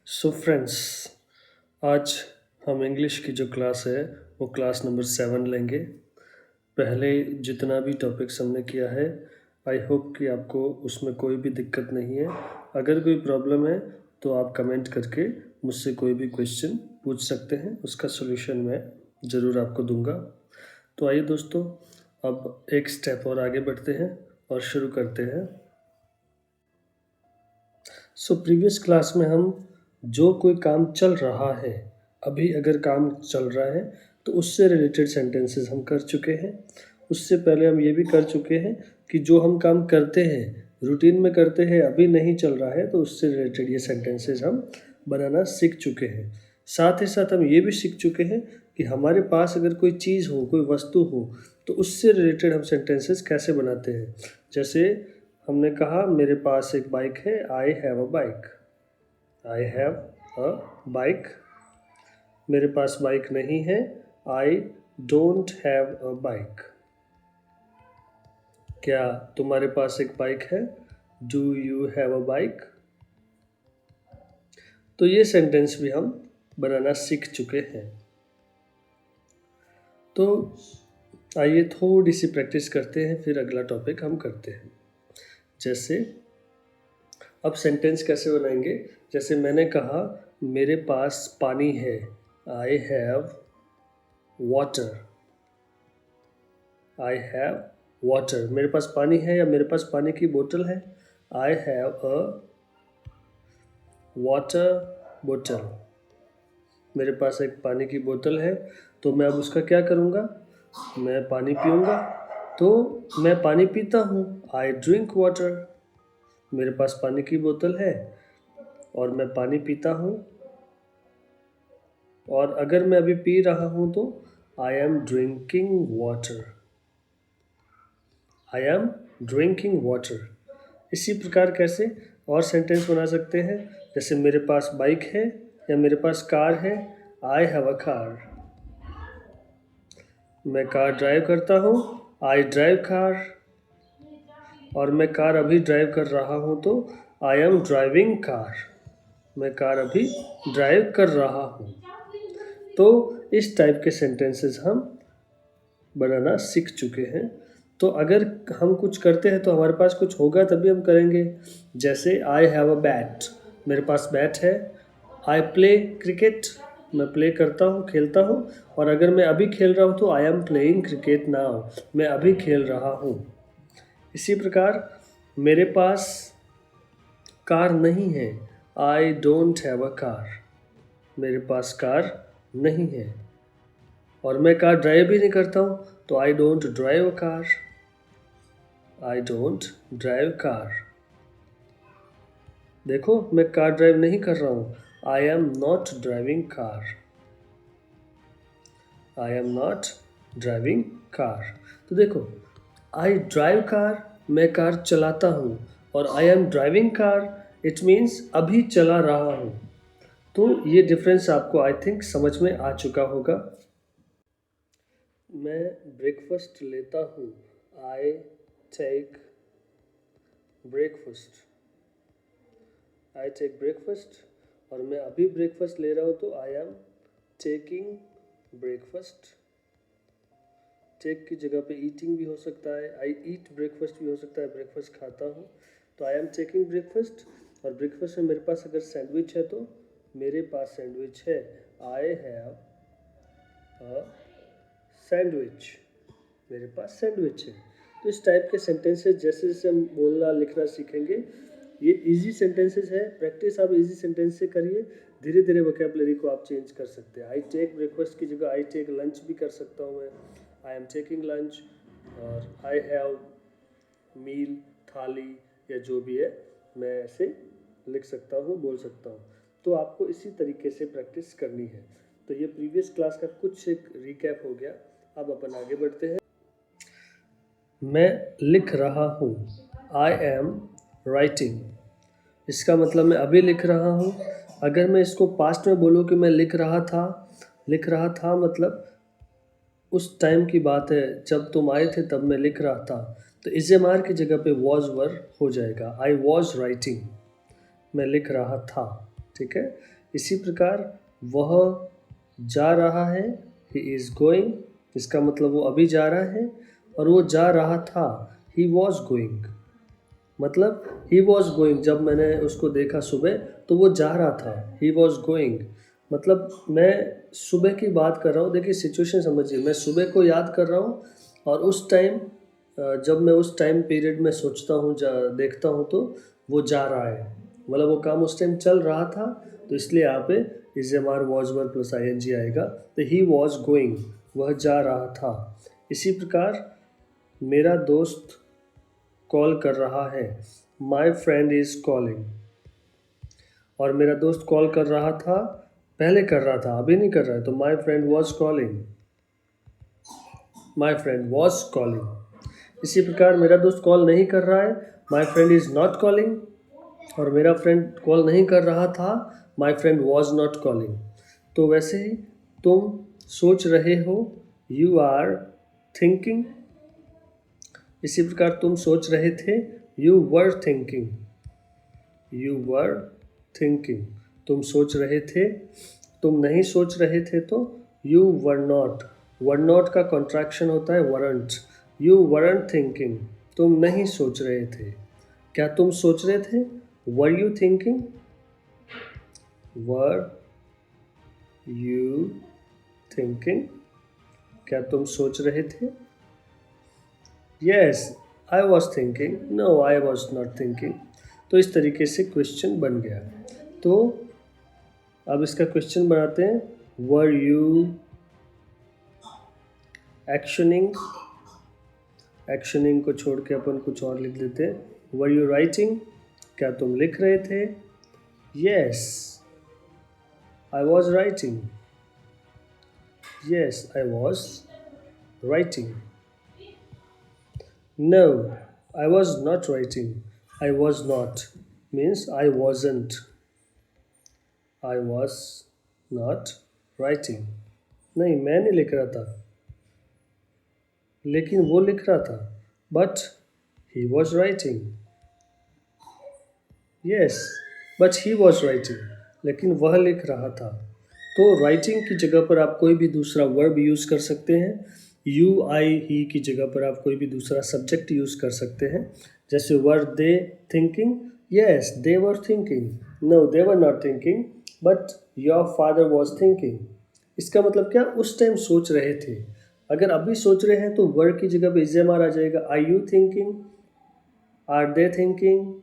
So friends, आज हम English की जो क्लास है वो क्लास नंबर 7 लेंगे। पहले जितना भी टॉपिक्स हमने किया है, आई होप कि आपको उसमें कोई भी दिक्कत नहीं है। अगर कोई प्रॉब्लम है तो आप कमेंट करके मुझसे कोई भी क्वेश्चन पूछ सकते हैं, उसका सॉल्यूशन मैं ज़रूर आपको दूंगा। तो आइए दोस्तों, अब एक स्टेप और आगे बढ़ते हैं और शुरू करते हैं। सो प्रीवियस क्लास में हम जो कोई काम चल रहा है, अभी अगर काम चल रहा है तो उससे रिलेटेड सेंटेंसेस हम कर चुके हैं। उससे पहले हम ये भी कर चुके हैं कि जो हम काम करते हैं, रूटीन में करते हैं, अभी नहीं चल रहा है, तो उससे रिलेटेड ये सेंटेंसेस हम बनाना सीख चुके हैं। साथ ही साथ हम ये भी सीख चुके हैं कि हमारे पास अगर कोई चीज़ हो, कोई वस्तु हो, तो उससे रिलेटेड हम सेंटेंसेस कैसे बनाते हैं। जैसे हमने कहा मेरे पास एक बाइक है, I have a bike. I have a bike. मेरे पास बाइक नहीं है, आई डोंट हैव अ बाइक। क्या तुम्हारे पास एक बाइक है? Do you have a bike? तो ये सेंटेंस भी हम बनाना सीख चुके हैं। तो आइए थोड़ी सी प्रैक्टिस करते हैं, फिर अगला टॉपिक हम करते हैं। जैसे अब सेंटेंस कैसे बनाएंगे? जैसे मैंने कहा मेरे पास पानी है, I have water. I have water. मेरे पास पानी है या मेरे पास पानी की बोतल है? आई हैव अ वाटर बोतल। मेरे पास एक पानी की बोतल है, तो मैं अब उसका क्या करूँगा? मैं पानी पीऊँगा। तो मैं पानी पीता हूँ, आई ड्रिंक वाटर। मेरे पास पानी की बोतल है और मैं पानी पीता हूँ। और अगर मैं अभी पी रहा हूँ तो I am drinking water. I am drinking water. इसी प्रकार कैसे और सेंटेंस बना सकते हैं? जैसे मेरे पास बाइक है या मेरे पास कार है, आई हैव अ कार। मैं कार ड्राइव करता हूँ, आई ड्राइव कार। और मैं कार अभी ड्राइव कर रहा हूँ तो आई एम ड्राइविंग कार। मैं कार अभी ड्राइव कर रहा हूँ। तो इस टाइप के सेंटेंसेस हम बनाना सीख चुके हैं। तो अगर हम कुछ करते हैं तो हमारे पास कुछ होगा तभी हम करेंगे। जैसे आई हैव अ बैट। मेरे पास बैट है। I play cricket. मैं प्ले करता हूँ, खेलता हूँ। और अगर मैं अभी खेल रहा हूँ तो I am playing cricket now. मैं अभी खेल रहा हूँ। इसी प्रकार मेरे पास कार नहीं है, आई डोंट हैव अ कार। मेरे पास कार नहीं है। और मैं कार ड्राइव भी नहीं करता हूँ तो I don't drive a car. I don't drive car. देखो, मैं कार ड्राइव नहीं कर रहा हूँ। आई am not driving car. I am not driving car. तो देखो, आई ड्राइव कार, मैं कार चलाता हूँ। और I am driving car, it means अभी चला रहा हूँ। तो ये डिफरेंस आपको आई थिंक समझ में आ चुका होगा। मैं ब्रेकफास्ट लेता हूँ, I take breakfast. I take breakfast. और मैं अभी ब्रेकफास्ट ले रहा हूँ तो I am taking breakfast. Take की जगह पे ईटिंग भी हो सकता है, आई ईट ब्रेकफास्ट भी हो सकता है, ब्रेकफास्ट खाता हूँ। तो आई एम टेकिंग ब्रेकफास्ट। और ब्रेकफास्ट में मेरे पास अगर सैंडविच है तो मेरे पास सैंडविच है, आई हैव अ सैंडविच। मेरे पास सैंडविच है। तो इस टाइप के सेंटेंसेस जैसे जैसे हम बोलना लिखना सीखेंगे, ये इजी सेंटेंसेस है। प्रैक्टिस आप इजी सेंटेंस से करिए, धीरे धीरे वोकेबलरी को आप चेंज कर सकते हैं। आई टेक ब्रेकफास्ट की जगह आई टेक लंच भी कर सकता हूँ मैं, आई एम टेकिंग लंच। और आई हैव मील, थाली या जो भी है, मैं ऐसे लिख सकता हूँ, बोल सकता हूँ। तो आपको इसी तरीके से प्रैक्टिस करनी है। तो ये प्रीवियस क्लास का कुछ एक रिकैप हो गया। अब अपन आगे बढ़ते हैं। मैं लिख रहा हूँ, आई एम राइटिंग। इसका मतलब मैं अभी लिख रहा हूँ। अगर मैं इसको पास्ट में बोलूँ कि मैं लिख रहा था मतलब उस टाइम की बात है जब तुम आए थे तब मैं लिख रहा था। तो इज एम आर की जगह पे वॉज वर हो जाएगा, आई वॉज राइटिंग। मैं लिख रहा था। ठीक है, इसी प्रकार वह जा रहा है, he is going, इसका मतलब वो अभी जा रहा है, और वो जा रहा था, he was going, मतलब he was going, जब मैंने उसको देखा सुबह तो वो जा रहा था, he was going, मतलब मैं सुबह की बात कर रहा हूँ। देखिए सिचुएशन समझिए, मैं सुबह को याद कर रहा हूँ और उस टाइम जब मैं उस टाइम पीरियड में सोचता हूँ, देखता हूँ तो वो जा रहा है, मतलब वो काम उस टाइम चल रहा था, तो इसलिए यहाँ पे is am are was were plus I N G आएगा। तो ही वॉज गोइंग, वह जा रहा था। इसी प्रकार मेरा दोस्त कॉल कर रहा है, माई फ्रेंड इज कॉलिंग, और मेरा दोस्त कॉल कर रहा था, पहले कर रहा था अभी नहीं कर रहा है, तो my friend was calling, my friend was calling. इसी प्रकार मेरा दोस्त कॉल नहीं कर रहा है, my friend is not calling, और मेरा फ्रेंड कॉल नहीं कर रहा था, my friend was not calling. तो वैसे ही तुम सोच रहे हो, यू आर थिंकिंग। इसी प्रकार तुम सोच रहे थे, you were thinking, you were thinking, तुम सोच रहे थे। तुम नहीं सोच रहे थे तो you were not, were not का कॉन्ट्रैक्शन होता है वरंट, यू वरंट थिंकिंग, तुम नहीं सोच रहे थे। क्या तुम सोच रहे थे, were you thinking, were you thinking, क्या तुम सोच रहे थे। Yes I was thinking, no I was not thinking. तो इस तरीके से क्वेश्चन बन गया। तो अब इसका क्वेश्चन बनाते हैं, वर यू एक्शनिंग, एक्शनिंग को छोड़ के अपन कुछ और लिख देते हैं, वर यू राइटिंग, क्या तुम लिख रहे थे। Yes I was writing, yes I was writing. No I was not writing, I was not means I wasn't, I was not writing, नहीं मैं नहीं लिख रहा था, लेकिन वो लिख रहा था, but he was writing. Yes but he was writing, लेकिन वह लिख रहा था। तो राइटिंग की जगह पर आप कोई भी दूसरा वर्ब यूज़ कर सकते हैं, यू आई ही की जगह पर आप कोई भी दूसरा सब्जेक्ट यूज़ कर सकते हैं। जैसे were they thinking, yes they were thinking, no they were not thinking, but your father was thinking. इसका मतलब क्या, उस टाइम सोच रहे थे। अगर अभी सोच रहे हैं तो वर्ड की जगह पे इज एम आर आ जाएगा, are you thinking, are they thinking,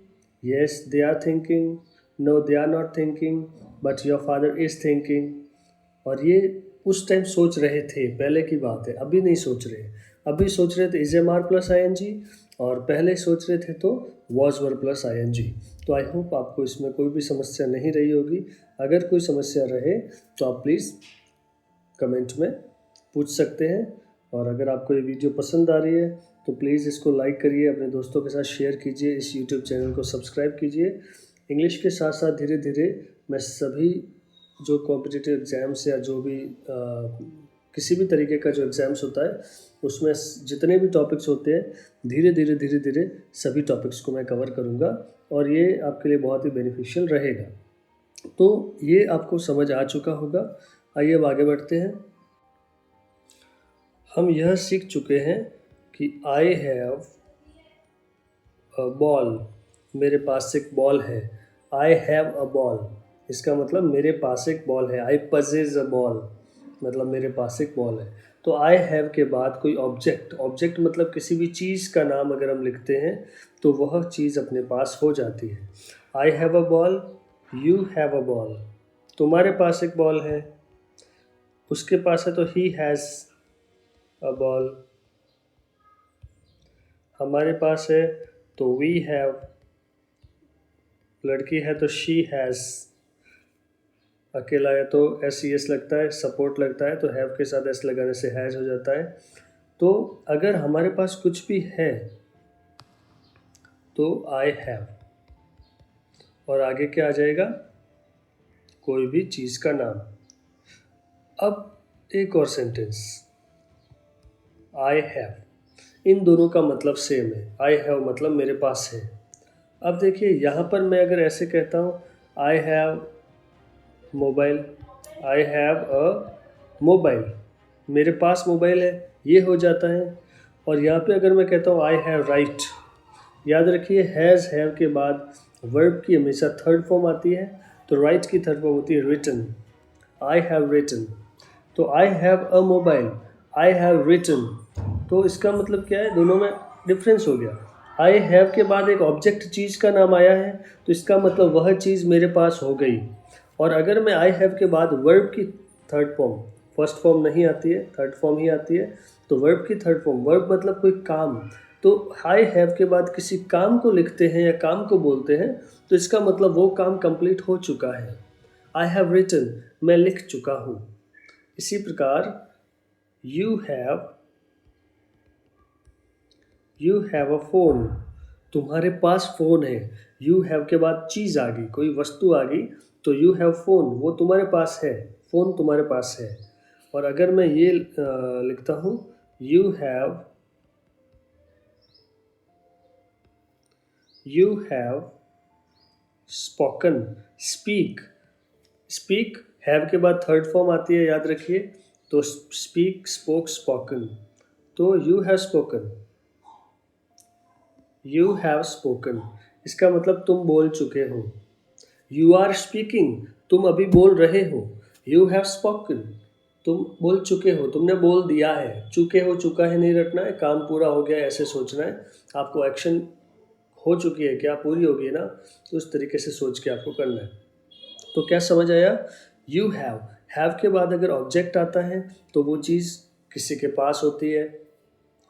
yes they are thinking, no they are not thinking, but your father is thinking. और ये उस टाइम सोच रहे थे, पहले की बात है, अभी नहीं सोच रहे। अभी सोच रहे थे is am are plus I N G, और पहले सोच रहे थे तो was were plus I N G. तो आई होप आपको इसमें कोई भी समस्या नहीं रही होगी। अगर कोई समस्या रहे तो आप प्लीज़ कमेंट में पूछ सकते हैं। और अगर आपको ये वीडियो पसंद आ रही है तो प्लीज़ इसको लाइक करिए, अपने दोस्तों के साथ शेयर कीजिए, इस यूट्यूब चैनल को सब्सक्राइब कीजिए। इंग्लिश के साथ साथ धीरे धीरे मैं सभी जो कॉम्पिटिटिव एग्ज़ाम्स या जो भी किसी भी तरीके का जो एग्ज़ाम्स होता है उसमें जितने भी टॉपिक्स होते हैं, धीरे धीरे सभी टॉपिक्स को मैं कवर करूँगा, और ये आपके लिए बहुत ही बेनिफिशियल रहेगा। तो ये आपको समझ आ चुका होगा। आइए अब आगे बढ़ते हैं। हम यह सीख चुके हैं कि आई हैव अ बॉल, मेरे पास एक बॉल है। आई हैव अ बॉल, इसका मतलब मेरे पास एक बॉल है। आई पजेज अ बॉल, मतलब मेरे पास एक बॉल है। तो आई हैव के बाद कोई ऑब्जेक्ट, ऑब्जेक्ट मतलब किसी भी चीज़ का नाम अगर हम लिखते हैं तो वह चीज़ अपने पास हो जाती है। I have a ball, you have a ball, तुम्हारे पास एक बॉल है, उसके पास है तो ही हैज़ अ बॉल, हमारे पास है तो वी हैव, लड़की है तो शी हैज़, अकेला है तो एस ई एस लगता है, सपोर्ट लगता है तो हैव के साथ एस लगाने से हैज़ हो जाता है। तो अगर हमारे पास कुछ भी है तो आई हैव, और आगे क्या आ जाएगा, कोई भी चीज़ का नाम। अब एक और सेंटेंस, आई हैव, इन दोनों का मतलब सेम है। आई हैव मतलब मेरे पास है। अब देखिए यहाँ पर मैं अगर ऐसे कहता हूँ I have mobile, I have a mobile, मेरे पास मोबाइल है, ये हो जाता है। और यहाँ पे अगर मैं कहता हूँ आई हैव राइट, याद रखिए हैज़ हैव के बाद वर्ब की हमेशा थर्ड फॉर्म आती है, तो राइट की थर्ड फॉर्म होती है रिटन। आई हैव रिटन, तो I have a mobile, I have written, तो इसका मतलब क्या है, दोनों में डिफरेंस हो गया। आई हैव के बाद एक ऑब्जेक्ट चीज़ का नाम आया है, तो इसका मतलब वह चीज़ मेरे पास हो गई। और अगर मैं आई हैव के बाद वर्ब की थर्ड फॉर्म, फर्स्ट फॉर्म नहीं आती है, थर्ड फॉर्म ही आती है, तो वर्ब की थर्ड फॉर्म, वर्ब मतलब कोई काम, तो आई हैव के बाद किसी काम को लिखते हैं या काम को बोलते हैं, तो इसका मतलब वो काम कंप्लीट हो चुका है। आई हैव रिटन, मैं लिख चुका हूँ। इसी प्रकार यू हैव अ फोन, तुम्हारे पास फ़ोन है। यू हैव के बाद चीज़ आ गई, कोई वस्तु आ गई, तो यू हैव फ़ोन, वो तुम्हारे पास है, फ़ोन तुम्हारे पास है। और अगर मैं ये लिखता हूँ you have spoken, speak, speak have के बाद थर्ड फॉर्म आती है, याद रखिए, तो स्पीक, स्पोक, स्पोकन, तो you have spoken, you have spoken, इसका मतलब तुम बोल चुके हो। यू आर स्पीकिंग, तुम अभी बोल रहे हो। यू हैव स्पोकन, तुम बोल चुके हो, तुमने बोल दिया है। चुके हो, चुका है नहीं रटना है, काम पूरा हो गया है ऐसे सोचना है। आपको एक्शन हो चुकी है क्या, पूरी होगी ना, तो उस तरीके से सोच के आपको करना है। तो क्या समझ आया, यू हैव के बाद अगर ऑब्जेक्ट आता है तो वो चीज़ किसी के पास होती है,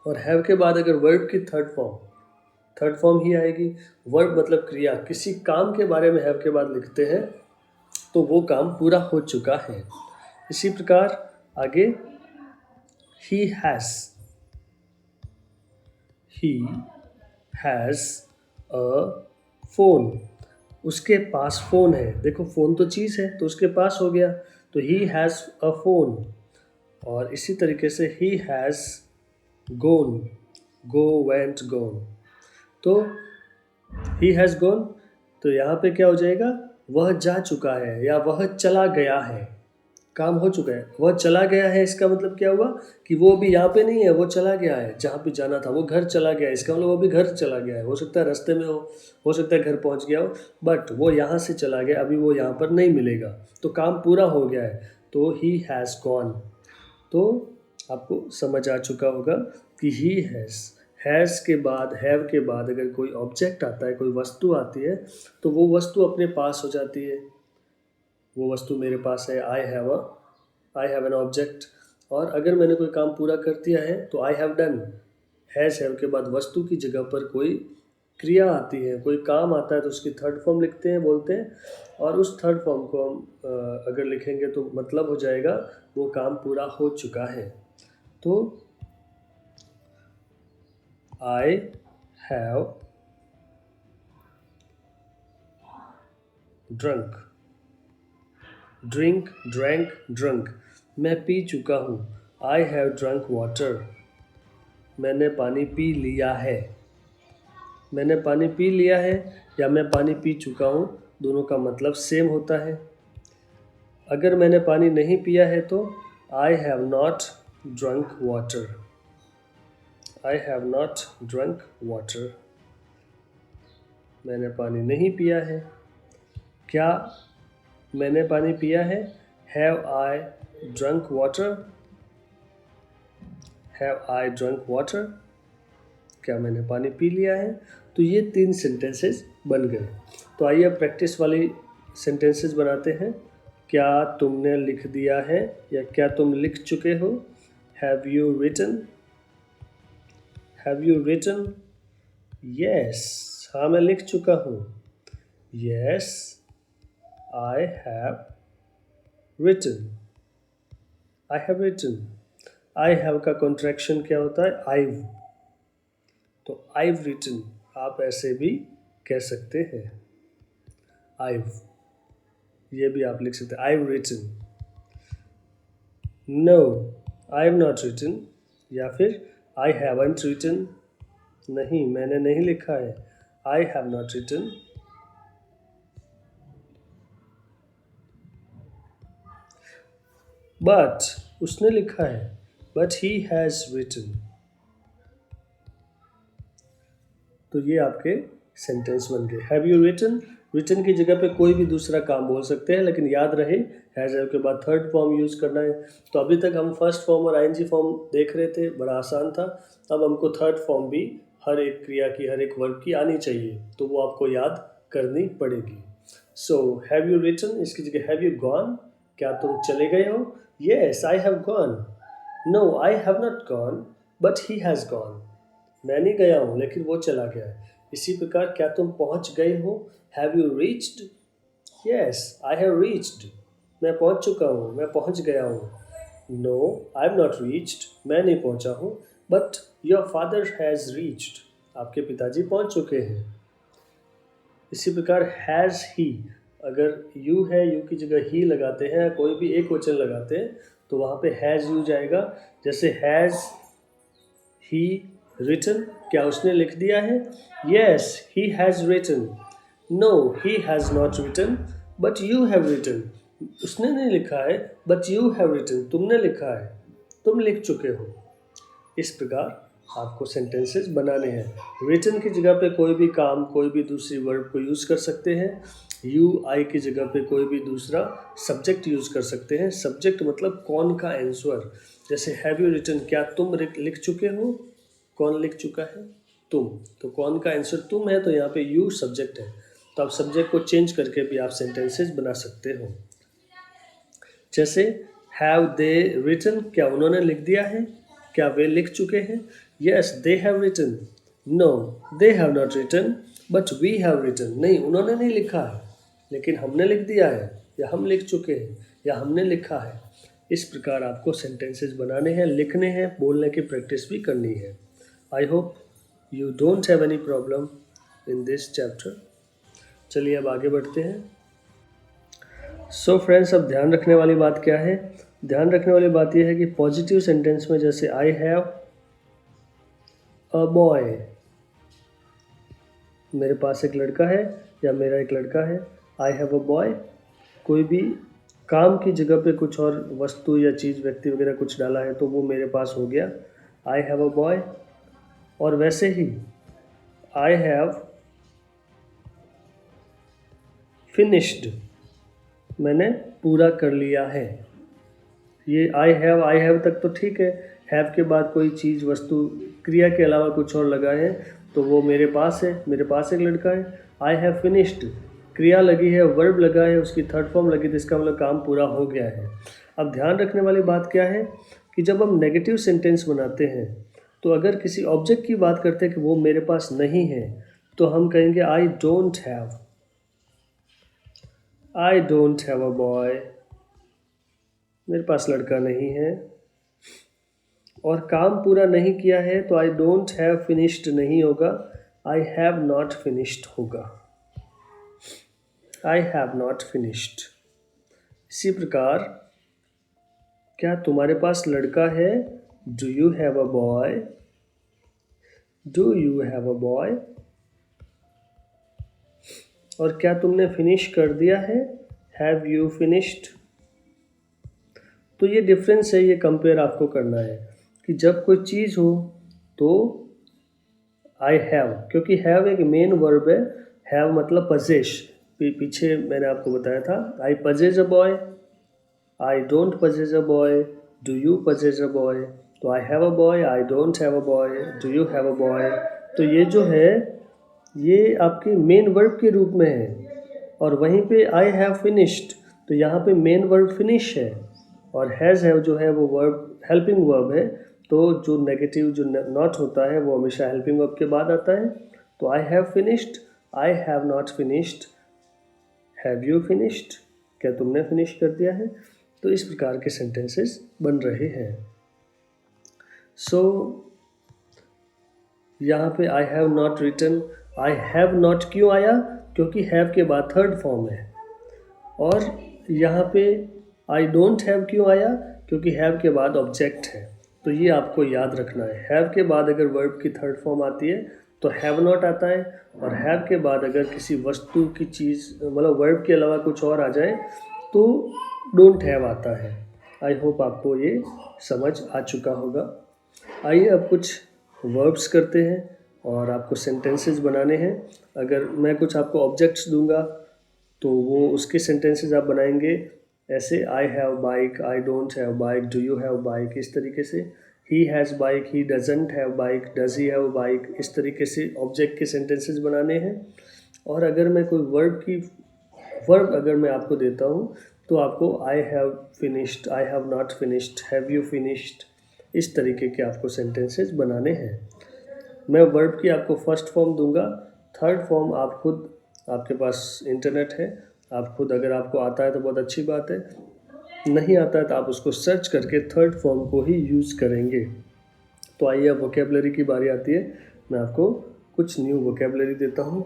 और हैव के बाद अगर वर्ब की थर्ड फॉर्म ही आएगी। वर्ब मतलब क्रिया, किसी काम के बारे में हैव के बाद लिखते हैं तो वो काम पूरा हो चुका है। इसी प्रकार आगे ही हैज़ अ फोन, उसके पास फ़ोन है। देखो फ़ोन तो चीज़ है, तो उसके पास हो गया, तो ही हैज़ अ फ़ोन। और इसी तरीके से he has gone, go, went, गोन, तो ही हैज़ गोन, तो यहाँ पे क्या हो जाएगा, वह जा चुका है या वह चला गया है, काम हो चुका है। वह चला गया है, इसका मतलब क्या हुआ कि वो अभी यहाँ पे नहीं है, वो चला गया है जहाँ पे जाना था, वो घर चला गया है, इसका मतलब वो अभी घर चला गया है। हो सकता है रास्ते में हो सकता है घर पहुँच गया हो, बट वो यहाँ से चला गया, अभी वो यहाँ पर नहीं मिलेगा, तो काम पूरा हो गया है, तो ही हैज़ गॉन। तो आपको समझ आ चुका होगा कि ही हैज़ के बाद, हैव के बाद अगर कोई ऑब्जेक्ट आता है, कोई वस्तु आती है, तो वो वस्तु अपने पास हो जाती है। वो वस्तु मेरे पास है, आई हैव एन ऑब्जेक्ट। और अगर मैंने कोई काम पूरा कर दिया है तो आई हैव डन। हैव के बाद वस्तु की जगह पर कोई क्रिया आती है, कोई काम आता है, तो उसकी थर्ड फॉर्म लिखते हैं, बोलते हैं, और उस थर्ड फॉर्म को हम अगर लिखेंगे तो मतलब हो जाएगा वो काम पूरा हो चुका है। तो I have drunk, drink, drank, drunk, मैं पी चुका हूँ। आई हैव ड्रंक वाटर, मैंने पानी पी लिया है। मैंने पानी पी लिया है या मैं पानी पी चुका हूँ, दोनों का मतलब सेम होता है। अगर मैंने पानी नहीं पिया है तो I have not drunk water, I have not drunk water, मैंने पानी नहीं पिया है। क्या मैंने पानी पिया है, have I drunk water, have I drunk water, क्या मैंने पानी पी लिया है। तो ये 3 सेंटेंसेस बन गए। तो आइए अब प्रैक्टिस वाली सेंटेंसेस बनाते हैं। क्या तुमने लिख दिया है या क्या तुम लिख चुके हो। Have you written, have you written, yes, हाँ मैं लिख चुका हूँ। Yes I have written, I have written. I have का कॉन्ट्रैक्शन क्या होता है, आईव, तो आईव रिटन आप ऐसे भी कह सकते हैं। आईव, ये भी आप लिख सकते हैं, I've written. No, I have not written, या फिर आई हैवंट रिटन, नहीं मैंने नहीं लिखा है, I have not written. But उसने लिखा है, बट ही हैज़ रिटन। तो ये आपके सेंटेंस बन गए। हैव यू रिटन, रिटन की जगह पे कोई भी दूसरा काम बोल सकते हैं, लेकिन याद रहे हैज़ हैव के बाद थर्ड फॉर्म यूज़ करना है। तो अभी तक हम फर्स्ट फॉर्म और आईएनजी फॉर्म देख रहे थे, बड़ा आसान था। अब हमको थर्ड फॉर्म भी हर एक क्रिया की, हर एक वर्ब की आनी चाहिए, तो वो आपको याद करनी पड़ेगी। सो हैव यू रिटन, इसकी जगह हैव यू गॉन, क्या तुम चले गए हो? Yes I have gone. No I have not gone but he has gone, मैं नहीं गया हूँ लेकिन वो चला गया है। इसी प्रकार क्या तुम पहुँच गए हो? Have you reached? Yes I have reached, मैं पहुँच चुका हूँ, मैं पहुँच गया हूँ। No I am not reached, मैं नहीं पहुँचा हूँ। But your father has reached, आपके पिताजी पहुँच चुके हैं। इसी प्रकार हैज़ ही, अगर यू है, यू की जगह ही लगाते हैं, कोई भी एक वचन लगाते हैं तो वहाँ पे हैज़ यू जाएगा। जैसे हैज़ ही रिटन, क्या उसने लिख दिया है? Yes he has written. No he has not written but you have written, उसने नहीं लिखा है बट यू हैव रिटन, तुमने लिखा है, तुम लिख चुके हो। इस प्रकार आपको सेंटेंसेस बनाने हैं। रिटन की जगह पे कोई भी काम, कोई भी दूसरी वर्ब को यूज़ कर सकते हैं। यू आई की जगह पे कोई भी दूसरा सब्जेक्ट यूज़ कर सकते हैं। सब्जेक्ट मतलब कौन का आंसर। जैसे हैव यू रिटन, क्या तुम लिख चुके हो? कौन लिख चुका है? तुम। तो कौन का आंसर तुम है, तो यहाँ पे यू सब्जेक्ट है। तो आप सब्जेक्ट को चेंज करके भी आप सेंटेंसेस बना सकते हो। जैसे हैव दे रिटन, क्या उन्होंने लिख दिया है? क्या वे लिख चुके हैं? Yes they have written. No they have not written but we have written, नहीं उन्होंने नहीं लिखा है लेकिन हमने लिख दिया है, या हम लिख चुके हैं, या हमने लिखा है। इस प्रकार आपको सेंटेंसेस बनाने हैं, लिखने हैं, बोलने की प्रैक्टिस भी करनी है। I hope you don't have any problem in this chapter. चलिए अब आगे बढ़ते हैं। सो फ्रेंड्स, अब ध्यान रखने वाली बात क्या है? ध्यान रखने वाली बात यह है कि पॉजिटिव सेंटेंस में जैसे आई हैव अ बॉय, मेरे पास एक लड़का है या मेरा एक लड़का है, आई हैव अ बॉय। कोई भी काम की जगह पे कुछ और वस्तु या चीज़, व्यक्ति वगैरह कुछ डाला है तो वो मेरे पास हो गया, आई हैव अ बॉय। और वैसे ही आई हैव फिनिश्ड, मैंने पूरा कर लिया है। ये आई हैव तक तो ठीक है। हैव के बाद कोई चीज़, वस्तु, क्रिया के अलावा कुछ और लगा है तो वो मेरे पास है, मेरे पास एक लड़का है। आई हैव फिनिश्ड, क्रिया लगी है, वर्ब लगा है, उसकी थर्ड फॉर्म लगी, तो इसका मतलब काम पूरा हो गया है। अब ध्यान रखने वाली बात क्या है कि जब हम नेगेटिव सेंटेंस बनाते हैं तो अगर किसी ऑब्जेक्ट की बात करते हैं कि वो मेरे पास नहीं है तो हम कहेंगे आई don't have, I don't have a boy, मेरे पास लड़का नहीं है। और काम पूरा नहीं किया है तो आई डोंट हैव फिनिश्ड नहीं होगा, आई हैव नॉट फिनिश्ड होगा, आई हैव नॉट फिनिश्ड। इसी प्रकार क्या तुम्हारे पास लड़का है? Do you have a boy? Do you have a boy? और क्या तुमने फिनिश कर दिया है? Have you finished? तो ये डिफरेंस है, ये कंपेयर आपको करना है कि जब कोई चीज़ हो तो आई हैव, क्योंकि हैव एक मेन वर्ब है। हैव मतलब पजेश, पीछे मैंने आपको बताया था, I possess a boy, I don't possess a boy, do you possess a boy. तो I have a boy, I don't have a boy, do you have a boy. तो ये जो है ये आपके मेन वर्ब के रूप में है। और वहीं पे आई हैव फिनिश्ड, तो यहाँ पे मेन वर्ब फिनिश है और हैज़ हैव जो है वो वर्ब हेल्पिंग वर्ब है। तो जो नेगेटिव, जो नॉट होता है वो हमेशा हेल्पिंग वर्ब के बाद आता है। तो I have finished, I have not finished, have you finished, क्या तुमने फिनिश कर दिया है। तो इस प्रकार के सेंटेंसेस बन रहे हैं। सो यहाँ पे I have not written, I have not क्यों आया? क्योंकि हैव के बाद थर्ड फॉर्म है। और यहाँ पे आई डोंट हैव क्यों आया? क्योंकि हैव के बाद ऑब्जेक्ट है। तो ये आपको याद रखना है, हैव के बाद अगर वर्ब की थर्ड फॉर्म आती है तो हैव नॉट आता है, और हैव के बाद अगर किसी वस्तु की चीज़, मतलब वर्ब के अलावा कुछ और आ जाए तो डोंट हैव आता है। आई होप आपको ये समझ आ चुका होगा। आइए अब कुछ वर्ब्स करते हैं और आपको सेंटेंसेस बनाने हैं। अगर मैं कुछ आपको ऑब्जेक्ट्स दूंगा तो वो उसके सेंटेंसेस आप बनाएंगे ऐसे, I have bike, I don't have bike, do you have bike, इस तरीके से। He has bike, he doesn't have bike, does he have bike, इस तरीके से ऑब्जेक्ट के सेंटेंसेस बनाने हैं। और अगर मैं कोई वर्ब अगर मैं आपको देता हूँ तो आपको I have finished, I have not finished, have you finished, इस तरीके के आपको सेंटेंसेस बनाने हैं। मैं वर्ब की आपको फर्स्ट फॉर्म दूंगा, थर्ड फॉर्म आप खुद, आपके पास इंटरनेट है, आप खुद अगर आपको आता है तो बहुत अच्छी बात है, नहीं आता है तो आप उसको सर्च करके थर्ड फॉर्म को ही यूज़ करेंगे। तो आइए अब वोकेबलरी की बारी आती है। मैं आपको कुछ न्यू वोकेबलरी देता हूँ।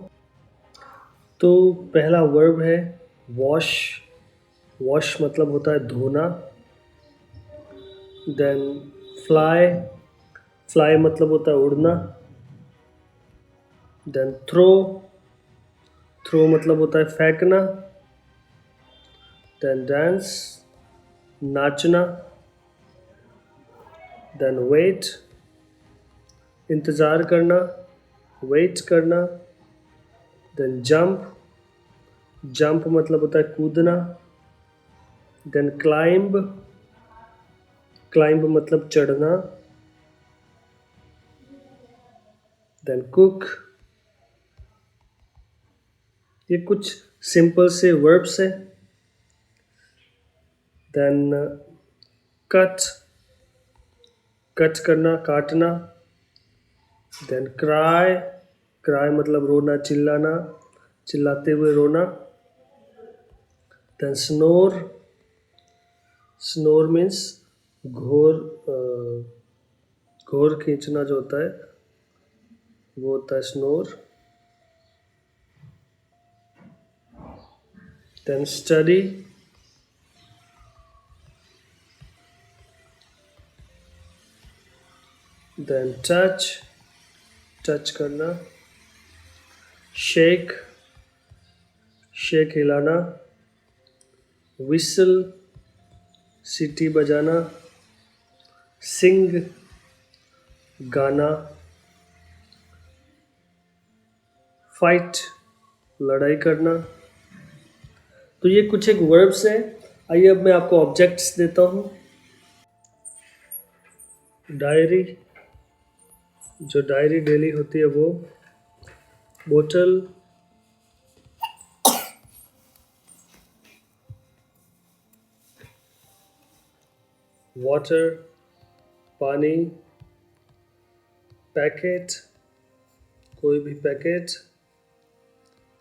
तो पहला वर्ब है वॉश। वॉश मतलब होता है धोना। देन फ्लाई, फ्लाई मतलब होता है उड़ना। देन थ्रो, थ्रो मतलब होता है फेंकना। देन डांस, नाचना। देन वेट, इंतज़ार करना, वेट करना। देन जंप, जंप मतलब होता है कूदना। देन क्लाइंब, क्लाइंब मतलब चढ़ना। Then cook. ये कुछ सिंपल से वर्ब्स है। देन कट, कट करना, काटना। देन क्राई, क्राई मतलब रोना, चिल्लाना, चिल्लाते हुए रोना। देन स्नोर, स्नोर मीन्स घोर, घोर खींचना जो होता है वो होता है snore. Then study, then touch, touch करना। शेक, शेक हिलाना। विसल, सीटी बजाना। सिंग, गाना। फाइट, लड़ाई करना। तो ये कुछ एक वर्ब्स हैं। आइए अब मैं आपको ऑब्जेक्ट्स देता हूँ। डायरी, जो डायरी डेली होती है वो। बोतल, वाटर, पानी। पैकेट, कोई भी packet.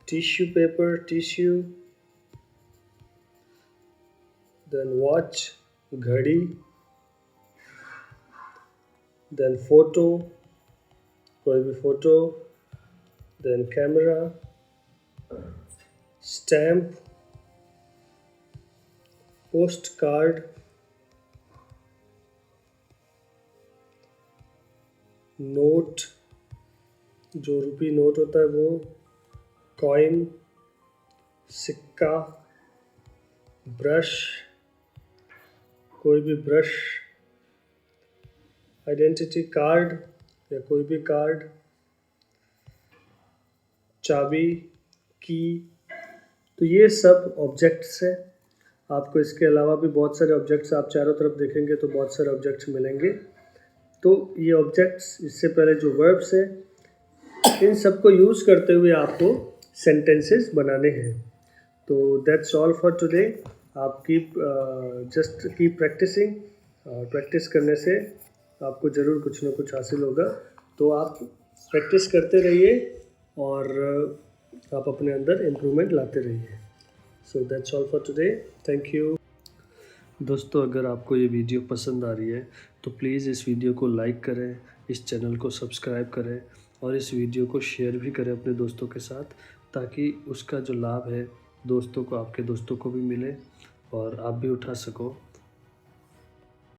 Tissue paper, tissue. Then watch, घड़ी। देन फोटो, कोई भी photo. Then camera. Stamp, post card. Note, जो रुपी नोट होता है वो। कॉइन, सिक्का। ब्रश, कोई भी ब्रश। आइडेंटिटी कार्ड या कोई भी कार्ड। चाबी, की। तो ये सब ऑब्जेक्ट्स हैं। आपको इसके अलावा भी बहुत सारे ऑब्जेक्ट्स, आप चारों तरफ देखेंगे तो बहुत सारे ऑब्जेक्ट्स मिलेंगे। तो ये ऑब्जेक्ट्स, इससे पहले जो वर्ब्स हैं, इन सबको यूज़ करते हुए आपको सेंटेंसेस बनाने हैं। तो दैट्स ऑल फॉर टुडे। आप जस्ट कीप प्रैक्टिसिंग। प्रैक्टिस करने से आपको ज़रूर कुछ ना कुछ हासिल होगा। तो आप प्रैक्टिस करते रहिए और आप अपने अंदर इम्प्रूवमेंट लाते रहिए। So that's all for today. Thank you. दोस्तों, अगर आपको ये वीडियो पसंद आ रही है तो प्लीज़ इस वीडियो को लाइक करें, इस चैनल को सब्सक्राइब करें और इस वीडियो को शेयर भी करें अपने दोस्तों के साथ, ताकि उसका जो लाभ है दोस्तों को, आपके दोस्तों को भी मिले और आप भी उठा सको।